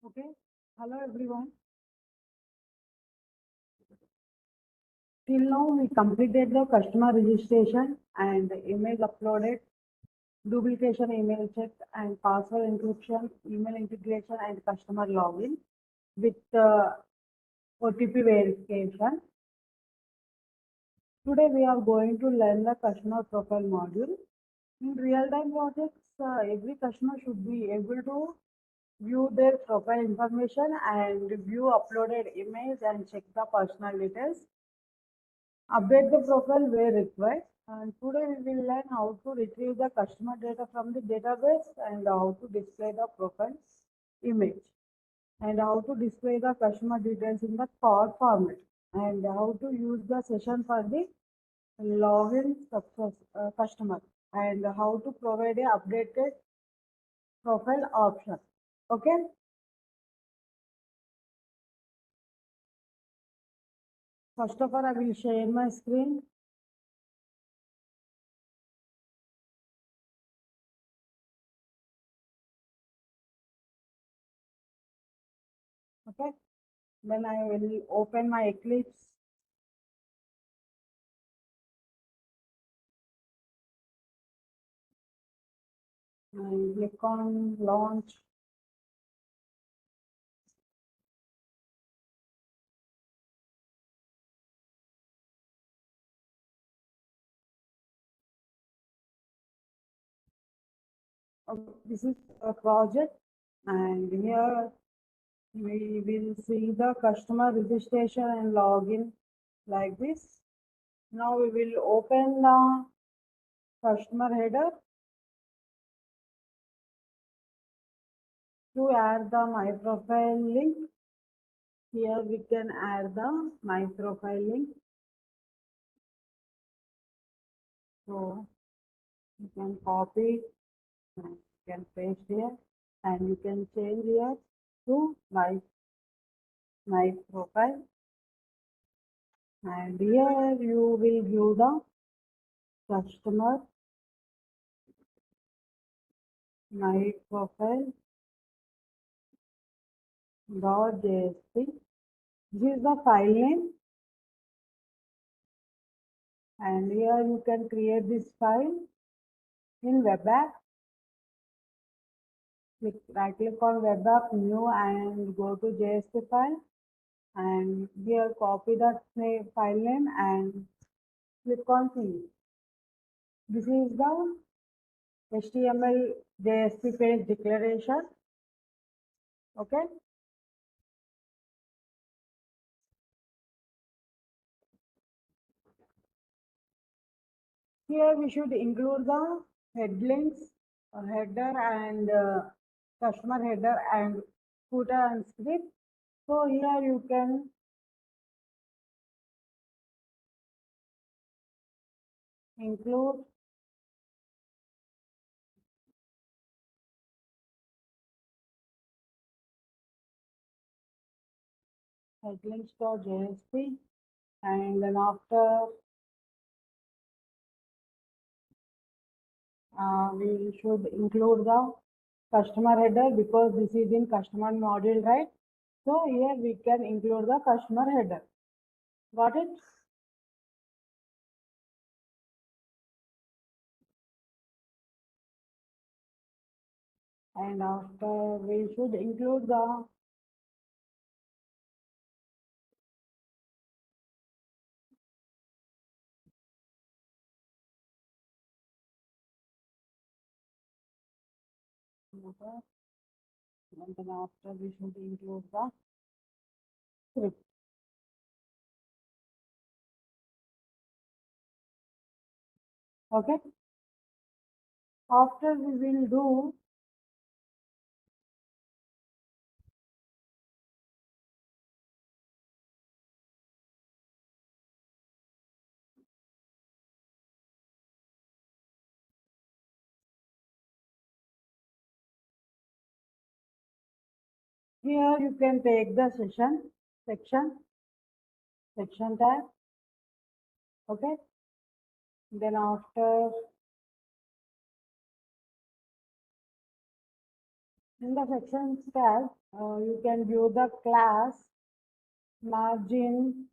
Okay. Hello everyone. Till now we completed the customer registration and email uploaded, duplication email check and password encryption, email integration and customer login with OTP verification. Today we are going to learn the customer profile module. In real-time projects, every customer should be able to view their profile information and view uploaded emails and check the personal details. Update the profile where required. And today we will learn how to retrieve the customer data from the database and how to display the profile image and how to display the customer details in the card format and how to use the session for the login customer and how to provide a updated profile option. Okay. First of all, I will share my screen. Okay. Then I will open my Eclipse. And click on launch. This is a project, and here we will see the customer registration and login like this. Now we will open the customer header to add the my profile link. Here we can add the my profile link. So you can copy and you can paste here and you can change here to my profile, and here you will give the customer my profile .jsp. This is the file name, and here you can create this file in web app. Right click on web app, new, and go to JSP file, and here copy that file name and click on finish. This is the HTML JSP page declaration. Okay. Here we should include the head links, header and customer header and footer and script. So here you can include headlinks.jsp, and then after we should include the customer header because this is in customer module, right? So here we can include the customer header. Got it? And after we should include the footer, and then after we should include the script. Okay. After we will do here you can take the section tag. Okay. Then after In the sections tab, you can view the class, margin,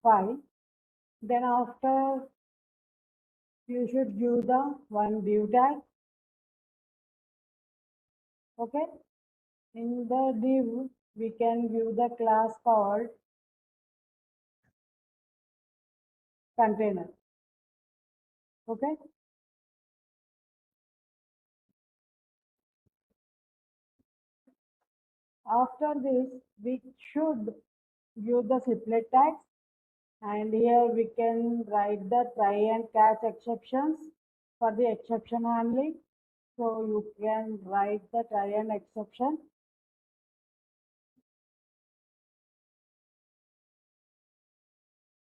file. Then after, you should view the one div tag. Okay. In the div, we can view the class called container. Okay. After this, we should view the siplet tags, and here we can write the try and catch exceptions for the exception handling. So you can write the try and exception.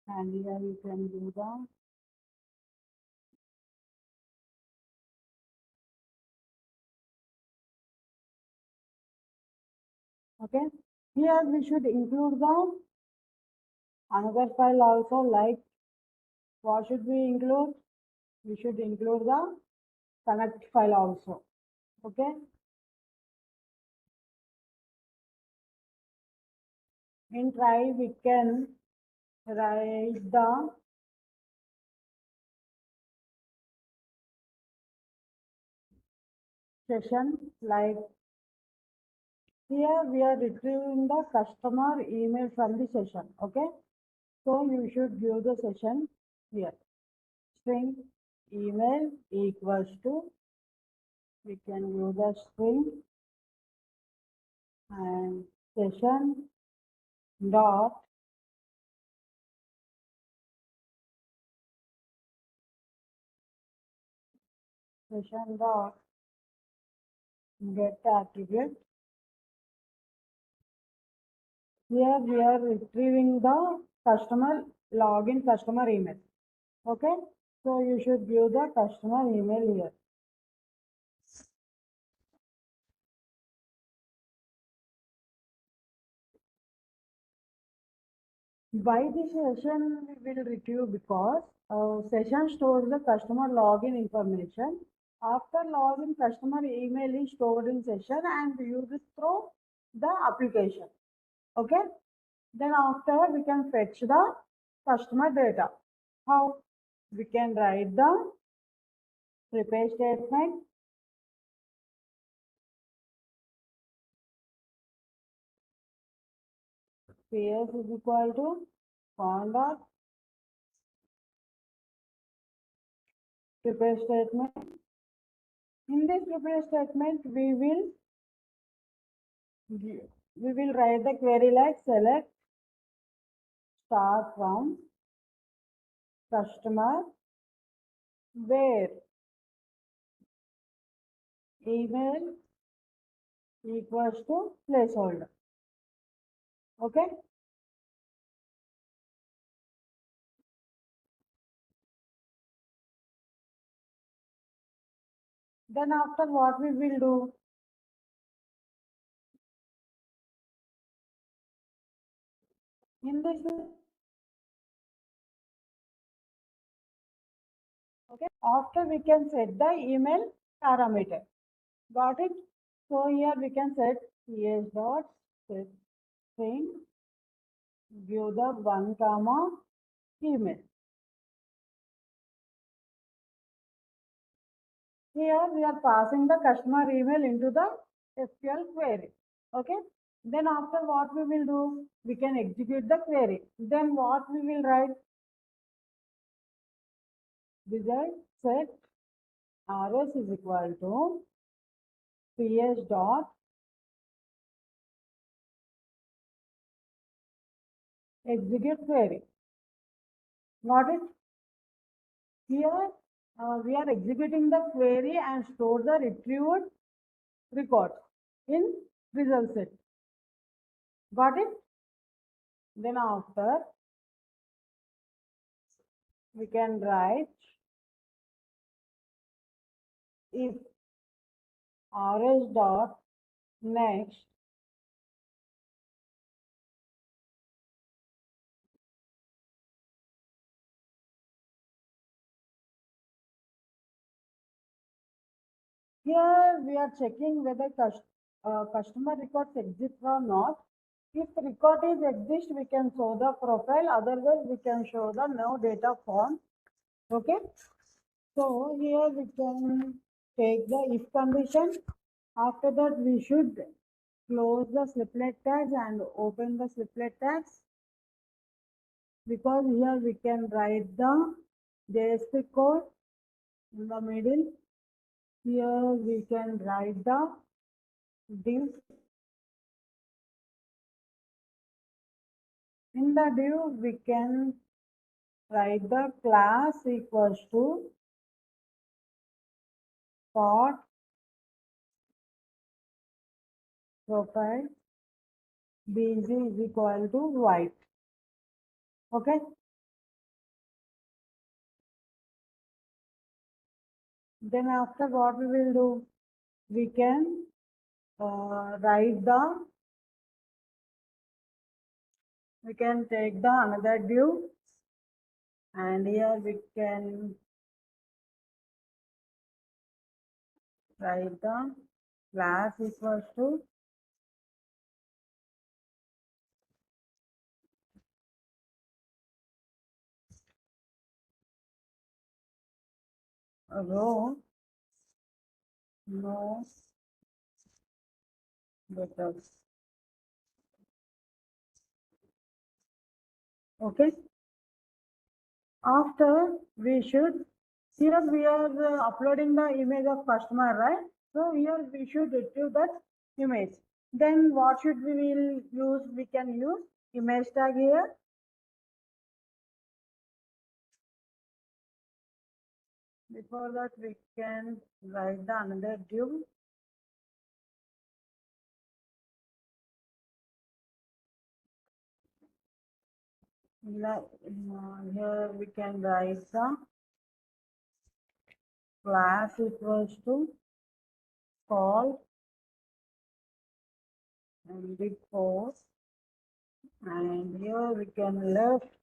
And here you can do the okay. Here we should include the another file also, like what should we include? We should include the connect file also. Okay. In try we can write the session, like here we are retrieving the customer email from the session. Okay. So you should give the session here. String email equals to, we can use the string and session dot session dot get attribute. Here we are retrieving the customer login customer email. Okay. So you should give the customer email here. Why the session we will retrieve? Because session stores the customer login information. After login, customer email is stored in session and used through the application. Okay. Then after we can fetch the customer data. How? We can write the prepare statement. PS is equal to conduct prepare statement. In this prepare statement, we will write the query like select star from customer where email equals to placeholder. Okay. Then after, what we will do? In this, okay, after we can set the email parameter. Got it? So here we can set ps dot set string give the 1 comma email. Here we are passing the customer email into the SQL query. Okay. Then after, what we will do? We can execute the query. Then what we will write? Result set rs is equal to ps dot execute query. Got it? Here we are executing the query and store the retrieved record in result set. Got it? Then after, we can write if rs dot next Here we are checking whether customer records exist or not. If record is exist, we can show the profile. Otherwise, we can show the no data form. Okay. So here we can take the if condition. After that, we should close the slipplet tags and open the slipplet tags, because here we can write the JSP code in the middle. Here we can write the div. In the div, we can write the class equals to pot profile bg is equal to white. Okay. Then after, what we will do? We can write the, we can take the another div, and here we can write the class equals to row no letters. Okay. After, we should, here we are uploading the image of customer, right? So here we should retrieve that image. Then what should we will use? We can use image tag here. Before that, we can write the another div. Here we can write the class equals to call and big post, and here we can left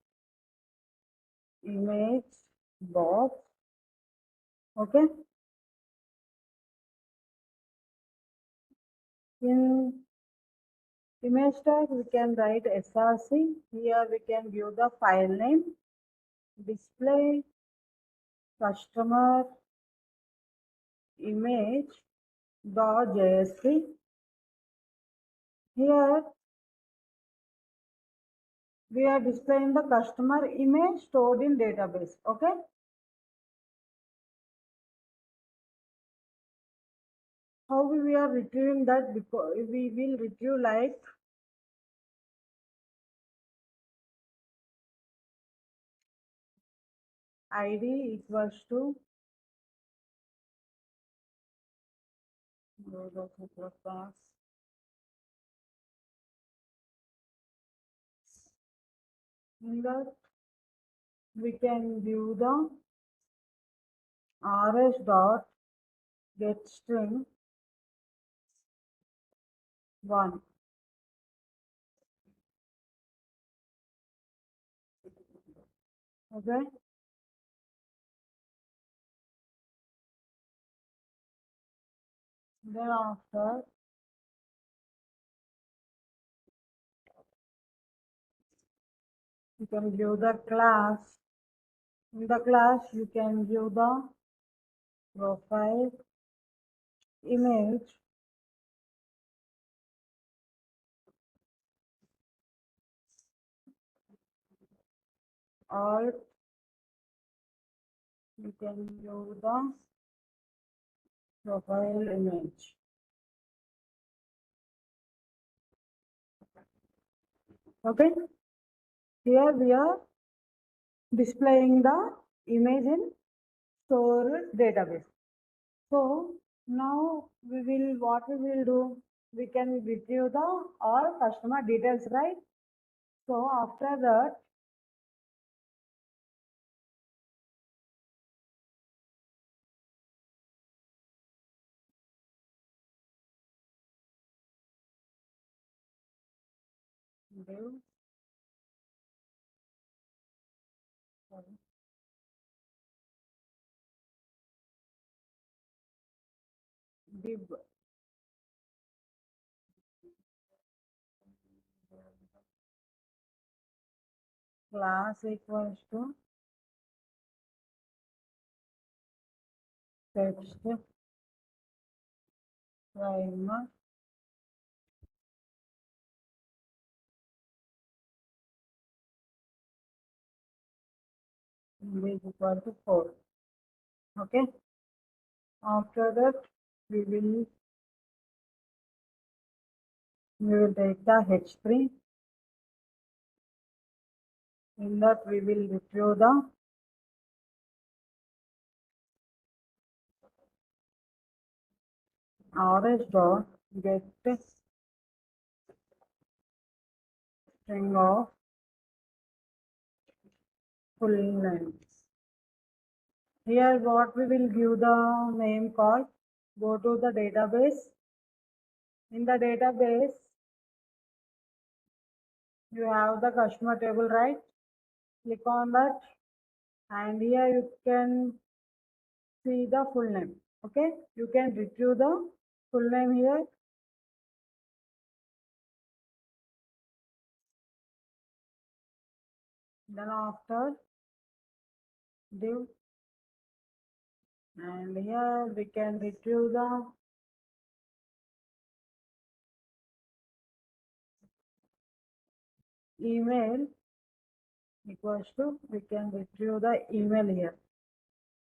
image box. Okay. In image tag, we can write src. Here we can give the file name, display customer image .jsp. Here we are displaying the customer image stored in database. Okay. How we are retrieving that? Because we will retrieve like id equals to in that we can view the rs dot get string 1. Okay. Then after, you can give the class. In the class, you can give the profile image or you can give the profile image. Okay. Here we are displaying the image in stored database. So now we will, what we will do? We can retrieve the all customer details, right? So after that, div, sorry, div class equals to text primer is equal to 4. Okay. After that, we will take the H3. In that, we will retrieve the rs dot get string of full name. Here, what we will give the name called. Go to the database. In the database, you have the customer table, right? Click on that, and here you can see the full name. Okay, you can retrieve the full name here. Then after div, and here we can retrieve the email equals to, we can retrieve the email here.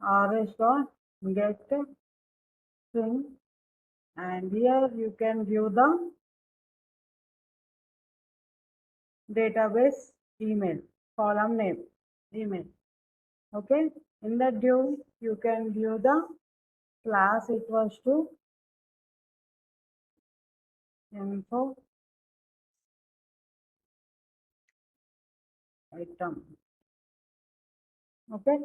rs dot get string, and here you can view the database email, column name, email. Okay, in that div, you can view the class equals to info item. Okay,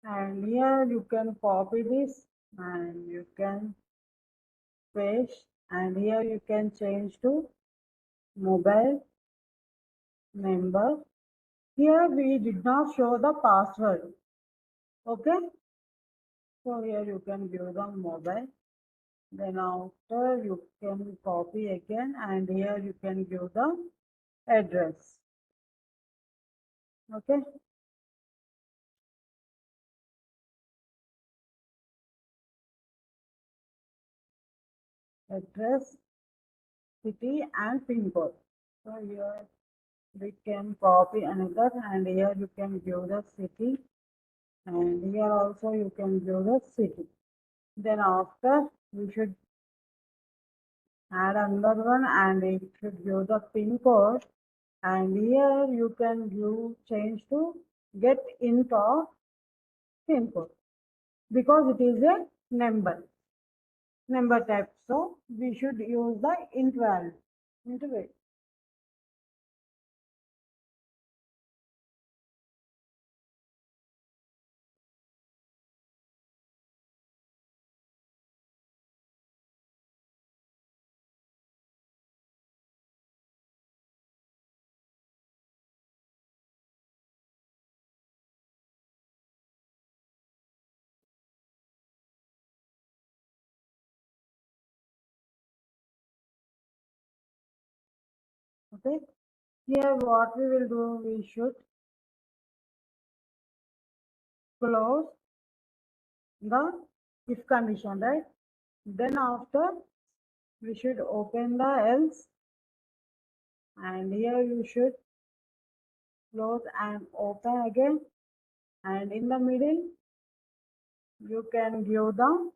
and here you can copy this and you can paste, and here you can change to mobile number. Here we did not show the password. Okay, so here you can give the mobile. Then after you can copy again, and here you can give the address. Okay, address, city, and pin code. So here we can copy another, and here you can give the city, and here also you can give the city. Then after we should add another one, and it should give the pin code, and here you can change to get into pin code, because it is a number type, so we should use the int value into it. Okay, here what we will do, we should close the if condition, right? Then after we should open the else, and here you should close and open again, and in the middle you can give the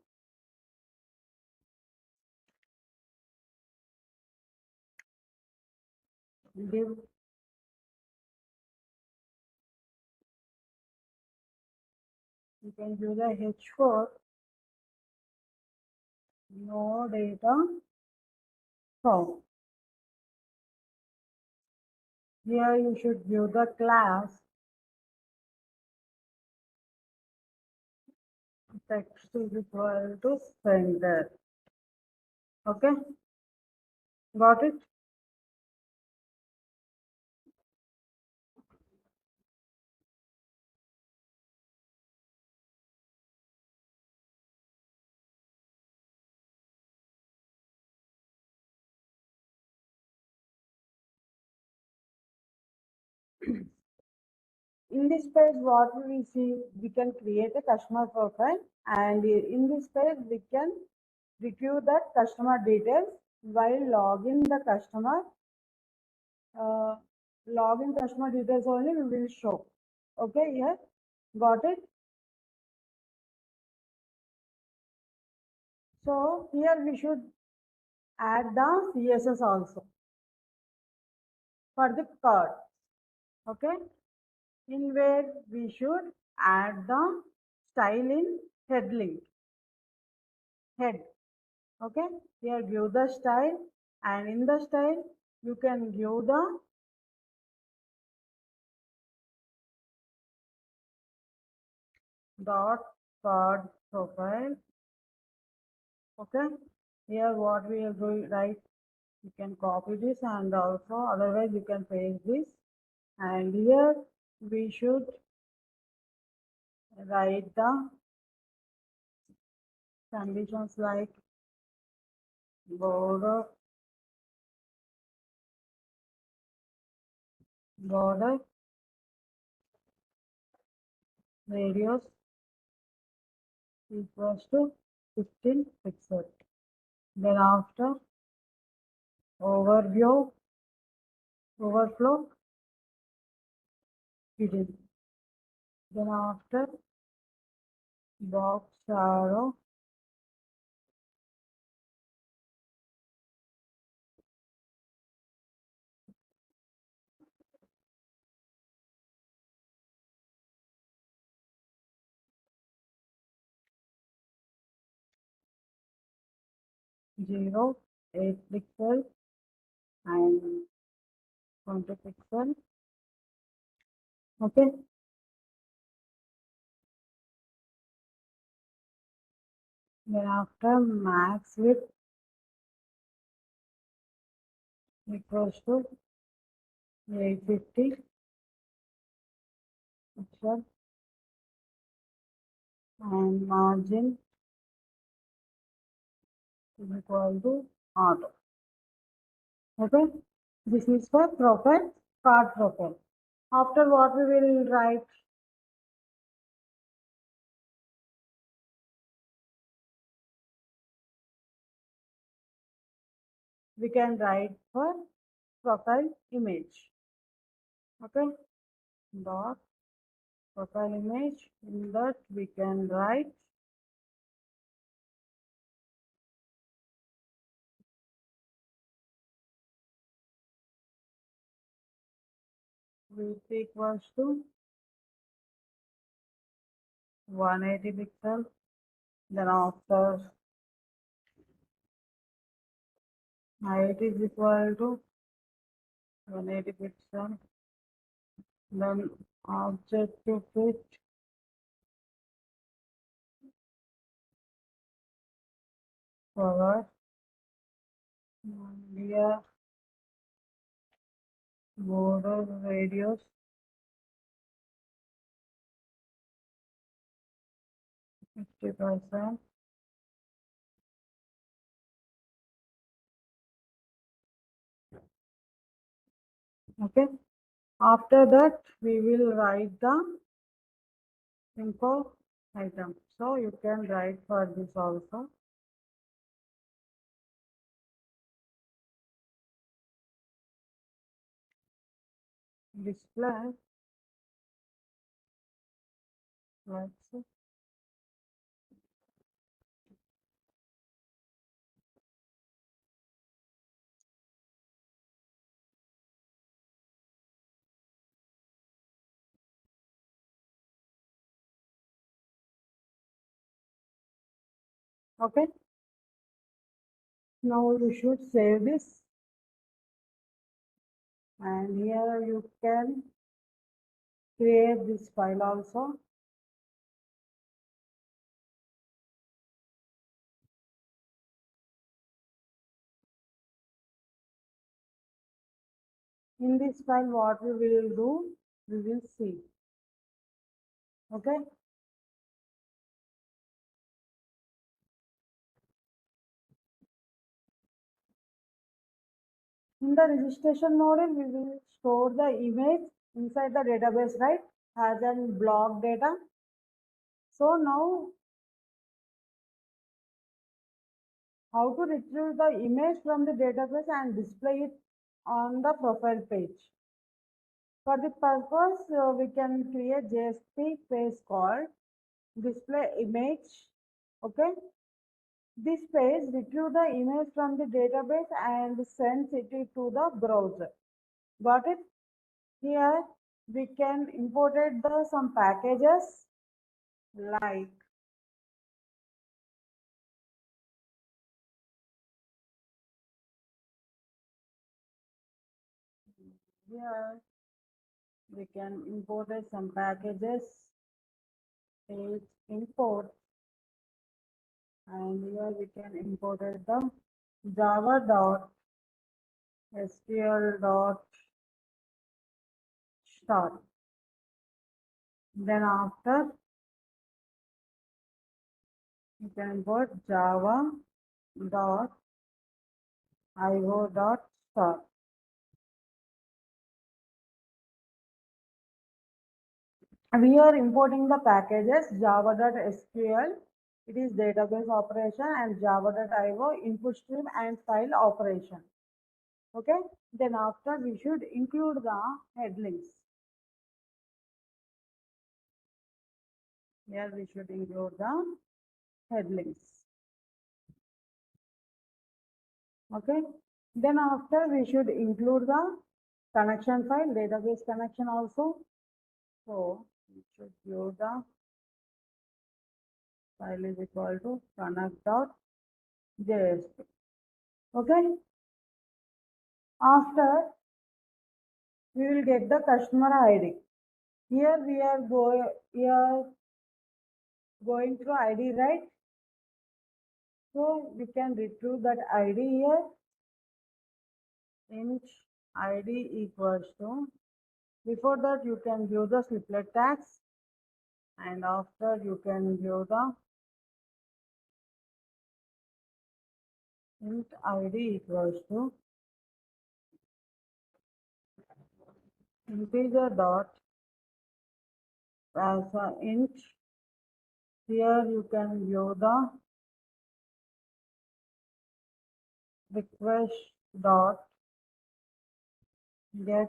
div, you can give the h4 no data found. Here you should give the class text is equal to sender. Okay, got it? in this page, what we see, we can create a customer profile, and in this page, we can retrieve that customer details while login the customer. Login customer details only we will show. Okay, here, got it. So here we should add the CSS also for the card. Okay, in where we should add the style in head link, head. Okay, here give the style, and in the style you can give the dot card profile. Okay, here what we are going right, you can copy this, and also otherwise you can paste this, and here we should write the conditions like border radius equals to 15 pixels. Then after overflow hidden. Then after box arrow 0, 8 pixel and 20 pixel. Okay. Then after max width equals to 850 pixel and margin is equal to auto. Okay. This is for profile, card profile. After what we will write, we can write for profile image. Okay. Dot profile image, in that we can write width equals to 180 pixel. Then after height is equal to 180 pixel. Then object to fit cover. Here border radius 50%. Okay. After that, we will write the info item. So you can write for this also. Display. Let's see. Okay. Now you should save this, and here you can create this file also. In this file, what we will do, we will see. Okay. In the registration model, we will store the image inside the database, right? has an block data. So now how to retrieve the image from the database and display it on the profile page. For the purpose, we can create JSP page called display image. Okay. This page retrieve the image from the database and sends it to the browser. Got it? Here we can import some packages like here we can import some packages, page import, and here we can import the java.sql.start. Then after you can import java.io.start. We are importing the packages java.sql, it is database operation, and java.io input stream and file operation. Okay, then after we should include the head links. Here we should include the head links. Okay, then after we should include the connection file, database connection also. So we should use the file is equal to connect.jsp. Okay, after we will get the customer ID. Here we are going through ID, right? So we can retrieve that ID here. Int ID equals to, before that you can give the snippet tags, and after you can give the int ID equals to integer dot as a int. Here you can give the request dot get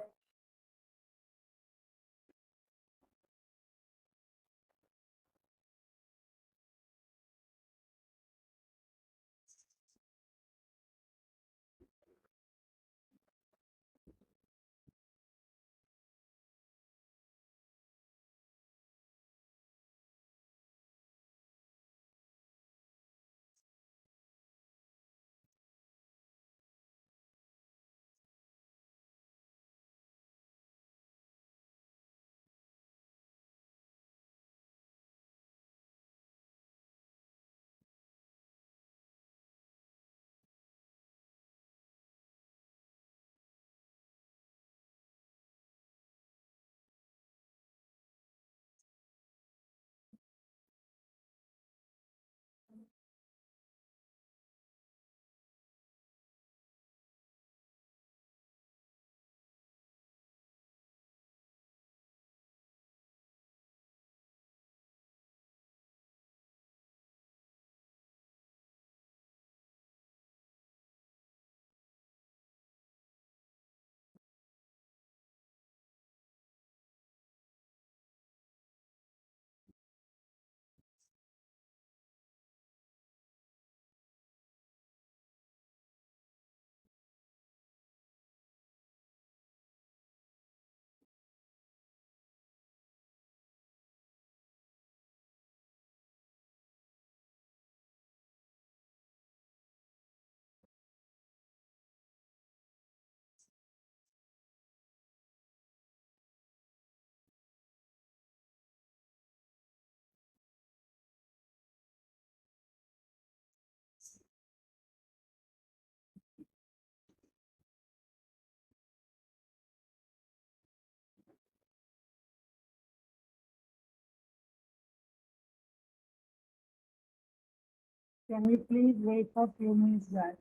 Can you please wait for few minutes, guys?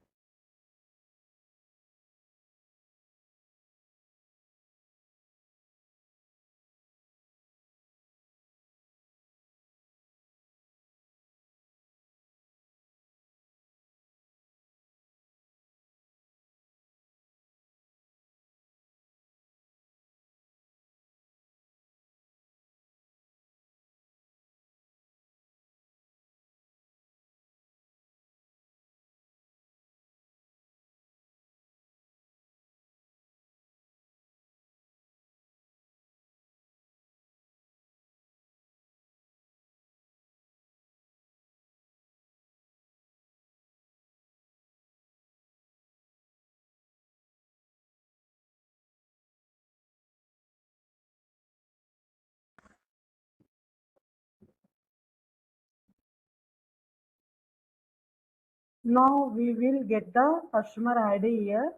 Now we will get the customer ID here.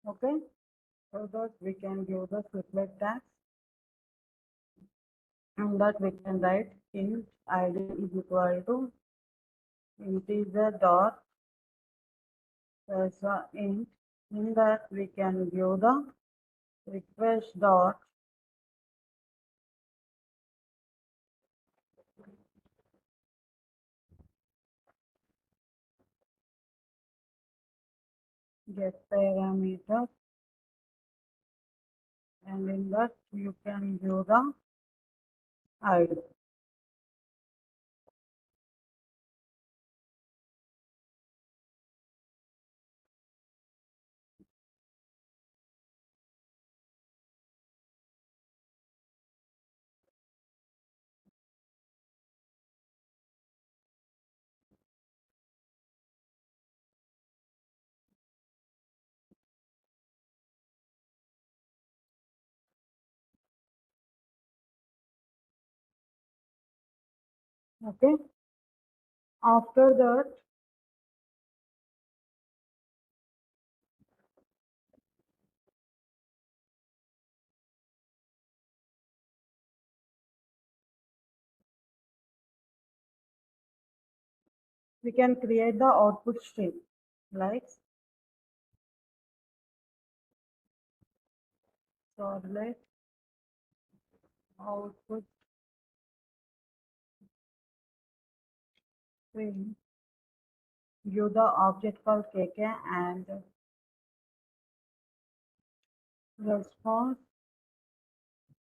Okay, so that we can give the triplet tags, and that we can write int ID is equal to integer dot as a int. In that we can give the request dot get parameter, and in that you can give the ID. Okay, after that we can create the output stream like servlet output stream, give the object called kk and response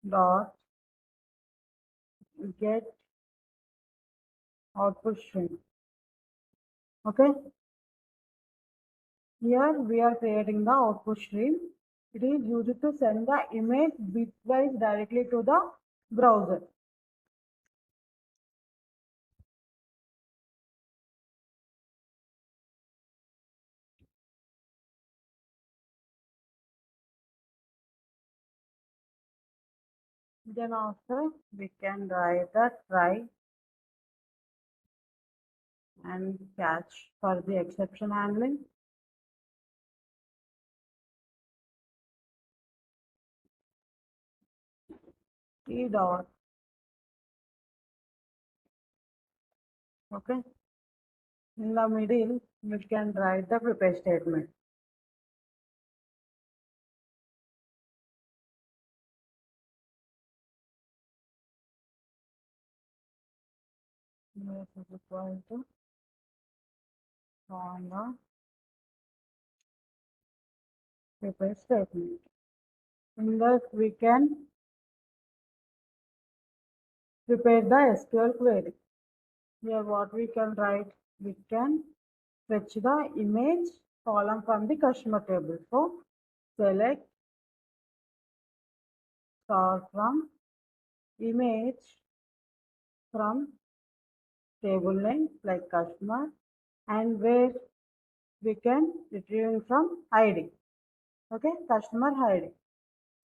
dot get output stream. Okay, here we are creating the output stream. It is used to send the image bitwise directly to the browser. Then after we can write the try and catch for the exception handling. T dot. Okay, in the middle we can write the prepare statement. This is equal to on the prepare statement. In that we can prepare the SQL query. Here what we can write, we can fetch the image column from the customer table. So select star from image from table name like customer, and where we can retrieve from ID. Okay, customer ID.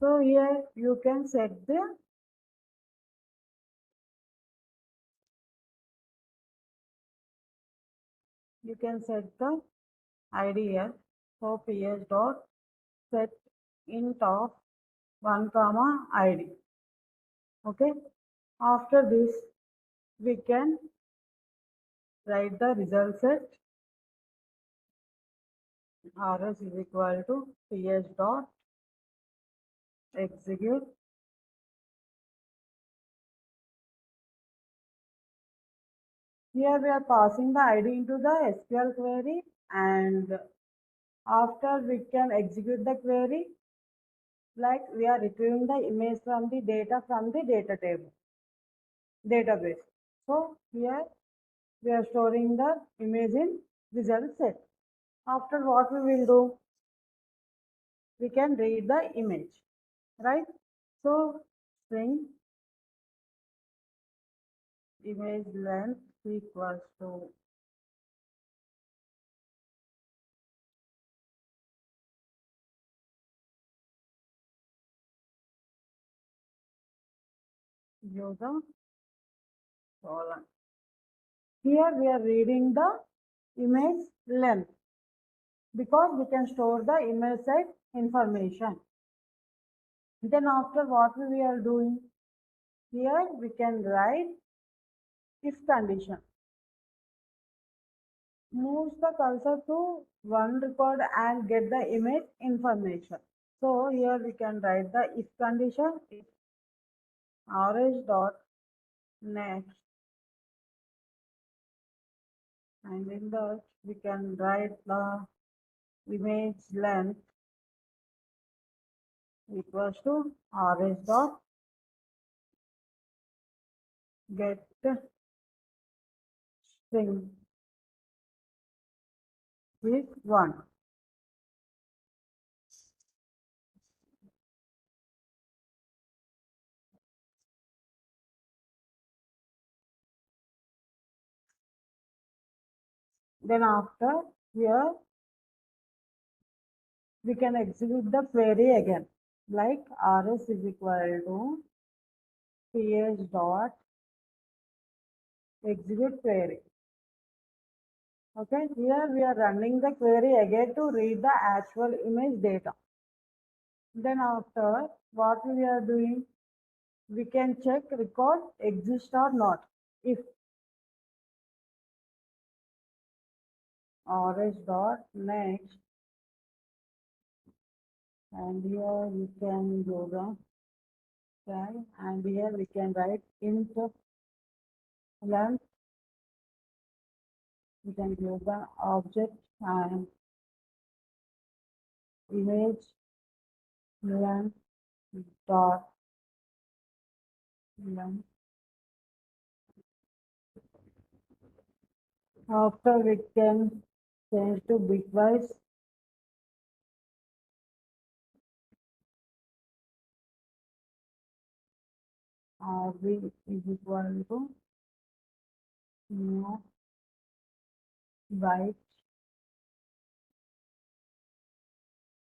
So here you can set the ID here. So ps dot set int of 1 comma ID. Okay, after this we can write the result set rs is equal to ps dot execute. Here we are passing the ID into the SQL query, and after we can execute the query like we are retrieving the image from the data from the data table database. So here we are storing the image in result set. After what we will do, we can read the image, right? So string image length equals to user colon. Here we are reading the image length because we can store the image set information. Then after what we are doing, here we can write if condition. Move the cursor to one record and get the image information. So here we can write the if condition, if rs dot next, and in that we can write the image length equals to rs dot get string is 1. Then after here we can execute the query again, like rs is equal to ps dot execute query. Okay, here we are running the query again to read the actual image data. Then after what we are doing, we can check record exist or not. If rs dot next, and here we can go the try, and here we can write int length. We can give the object and image length dot length. After we can change to bitwise. RB is equal to new byte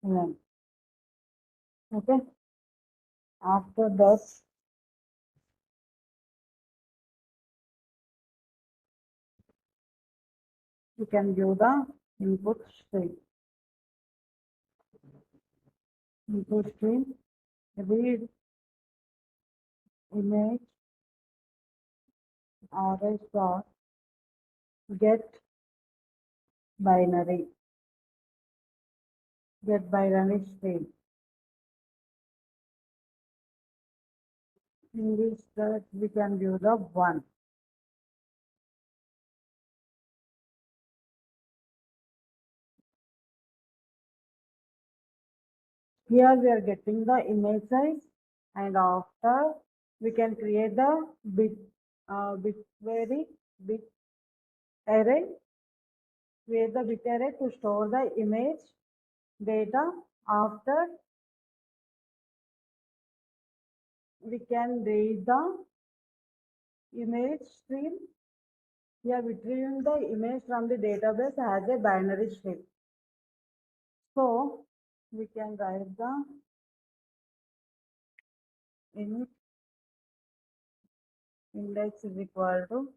length. Okay. After that, you can give the input string. Input string read image rs dot get binary string. In this that we can give the 1. Here we are getting the image size, and after we can create the bit array. Create the bit array to store the image data. After we can read the image stream. We are retrieving the image from the database as a binary string. So we can write the init index is equal to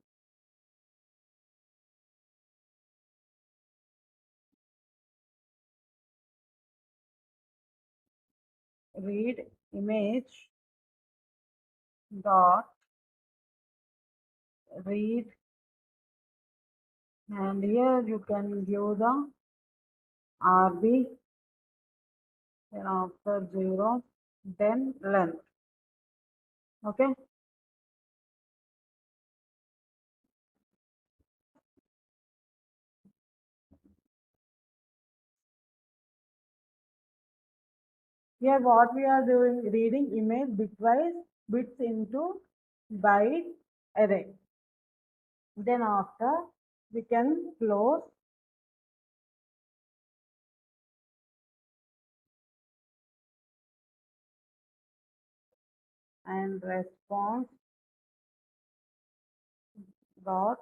read image dot read, and here you can give the RB, then after 0, then length. Okay. Here what we are doing, reading image bitwise bits into byte array. Then after we can close and response dot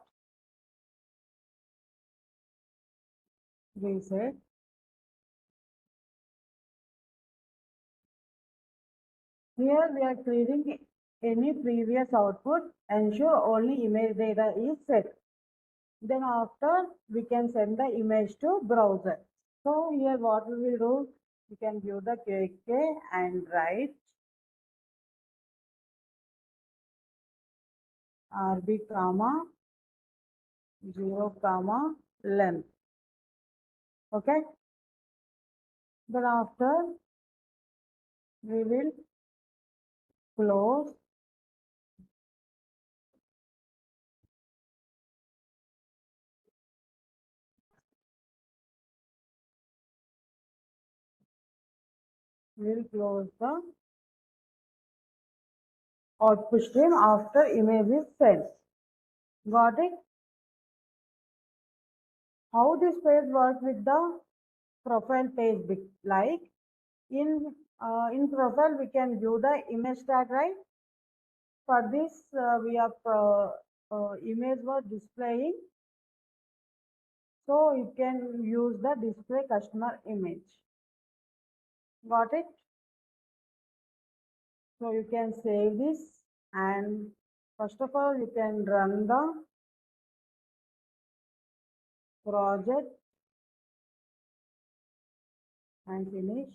reset. Here we are clearing any previous output. Ensure only image data is set. Then after we can send the image to browser. So here what we will do, we can give the KK and write RB comma 0 comma length. Okay. Then after we will close the output stream after image is sent. Got it? How this page works with the profile page? Like in profile we can view the image tag, right? For this we have image was displaying, so you can use the display customer image. Got it? So you can save this, and first of all you can run the project and finish.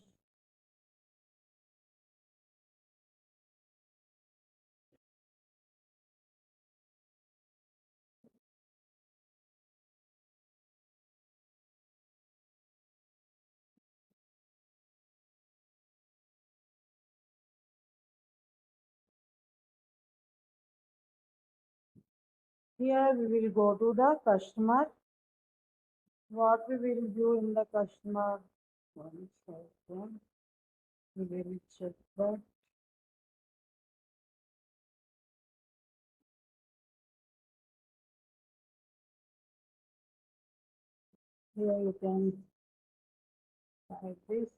Here we will go to the customer. What we will do in the customer? One second. We will check that. Here you can type this,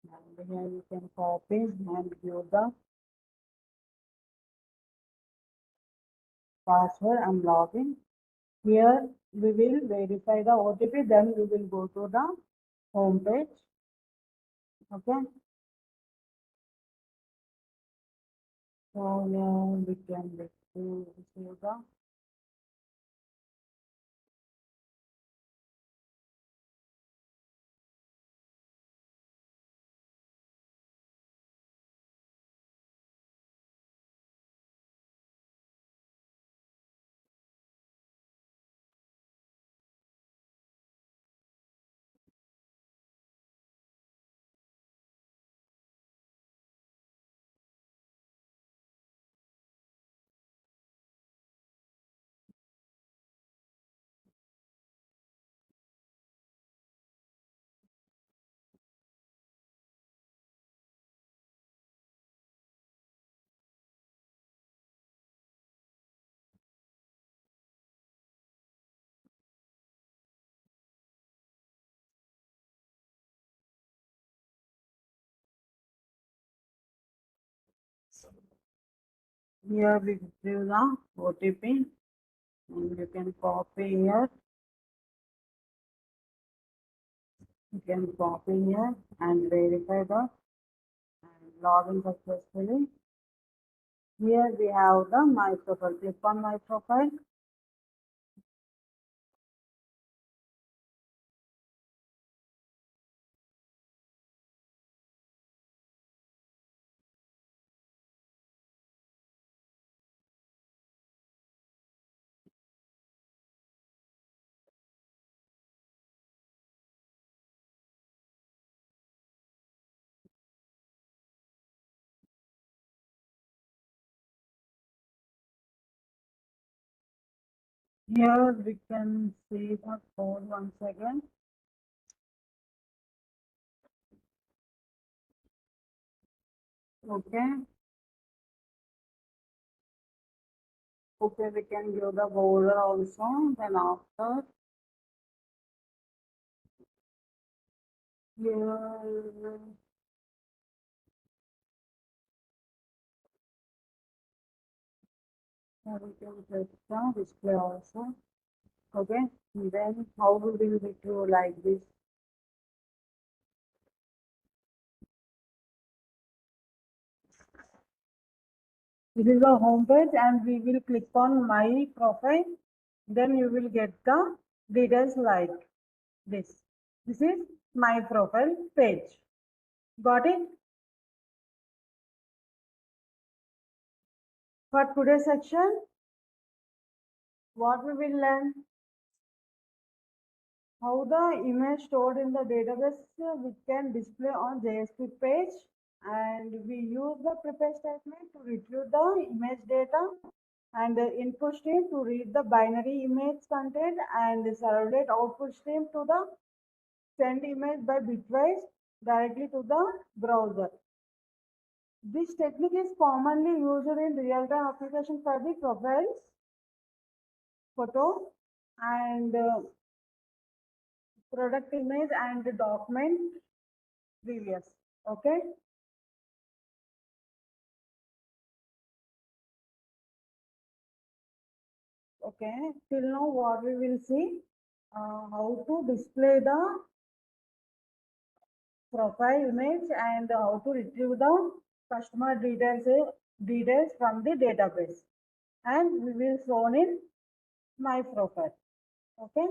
and here you can copy and view the password and login. Here we will verify the OTP, then we will go to the home page. Okay. So now we can receive the here we give the OTP, and you can copy here. You can copy here and verify the and login successfully. Here we have the my profile. Click on my profile. Here we can see the code once again. Okay. Okay, we can give the border also. Then after here we can set the display also. Okay. Then how we will do like this? This is the home page, and we will click on my profile. Then you will get the details like this. This is my profile page. Got it? For today's section, what we will learn? How the image stored in the database we can display on JSP page, and we use the prepare statement to retrieve the image data, and the input stream to read the binary image content, and the servlet output stream to the send image by bitwise directly to the browser. This technique is commonly used in real-time application for the profiles, photo, and product image and the document previous. Okay. Okay. Till now, what we will see, how to display the profile image and how to retrieve the customer details from the database, and we will show in my profile. Okay.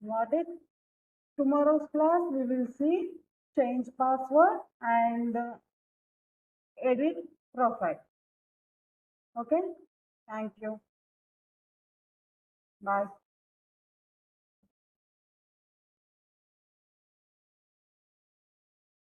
Got it? Tomorrow's class we will see change password and edit profile. Okay. Thank you. Bye.